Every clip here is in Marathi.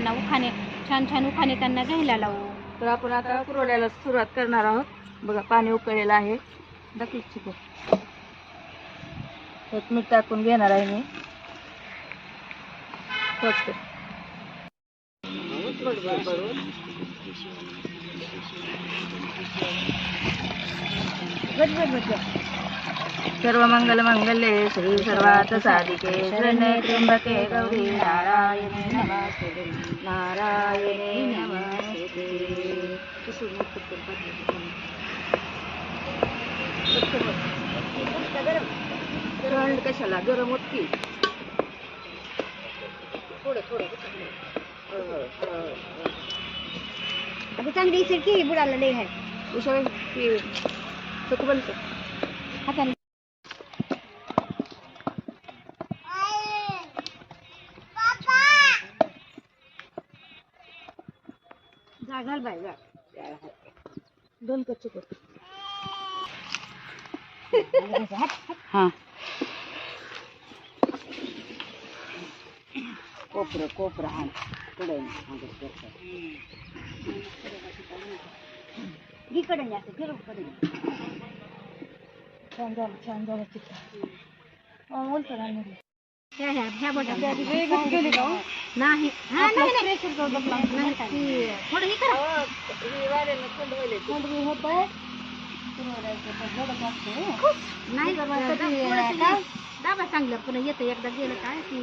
त्यांना उखाणे छान छान उखाणे त्यांना घ्यायला लावू. तर आपण आता कुरवड्याला सुरुवात करणार आहोत. बघा पाणी उकळलेलं आहे. दाखव चिकन. त्यात मीठ टाकून घेणार आहे मी. सर्व मंगल मंगल्ये श्री सर्वार्थ साधिके शरण्ये त्र्यंबके गौरी नारायणी नमस्ते नारायणी नमस्ते. गरम कशाला गरम होत की थोडं थोडं आता चांगली इसरकी बुडाला लई आहे. उशाळ की सुकबलचं हाताने जा घाल बाय जा. दोन कच्चे कर. हा कोपरं कोपरं हा पुढे इकडे जाते फिरू कडे. छान झालं चिकन. बोलतो ना मी ह्या बोटाला गेली का नाही. हा नाही नाही थोडं हे करा. नाही दाबा चांगलं पण येतं एकदा गेलं काय की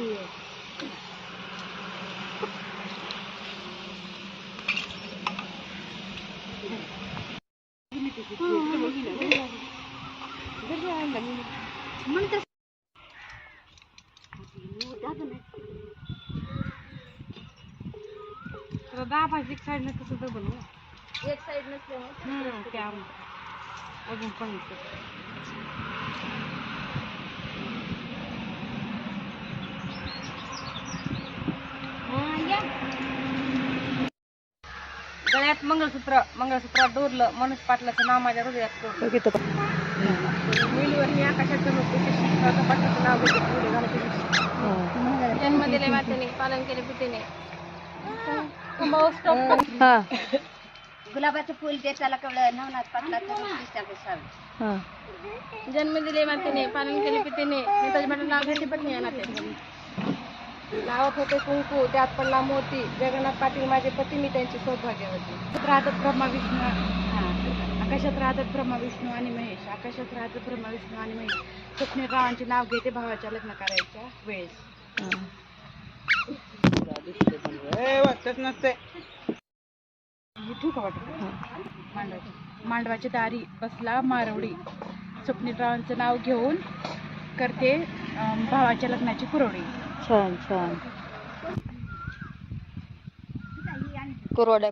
म्हणते दाबाच एक साईड नसतं सुद्धा बनवू. एक साईड नसल्यामुळे अजून पण गळ्यात मंगळसूत्रात डोरलं. मनोज पाटलाचं नाव माझ्या हृदयात कोरलं. मिलवर मी आकाशाचं पाटलाचं नाव घेते. पुढे घालते. जन्म दिले मातेने पालन केले पितेने. गुलाबाचं फुल देताला कवळं नवनाथ पाटलाचं जन्म दिले मातेने पालन केले पितेने. नेताजी पाटील नाव घेते पत्नी नाते. लावत होते कुंकू त्यात पडला मोती. जगन्नाथ पाटील माझे पती मी त्यांची सौभाग्यवती. राहतात ब्रह्मा विष्णू. आकाशात राहतात ब्रह्मा विष्णू आणि महेश. आकाशात राहतात ब्रह्मा विष्णू आणि महेश. स्वप्नील रावांचे नाव घेते भावाच्या लग्न करायच्या वेळेस. ठीक आहे. मांडवाच्या दारी बसला मारवडी. स्वप्नील रावांचं नाव घेऊन करते भावाच्या लग्नाची कुरवडी. छान छान कुरवड्या.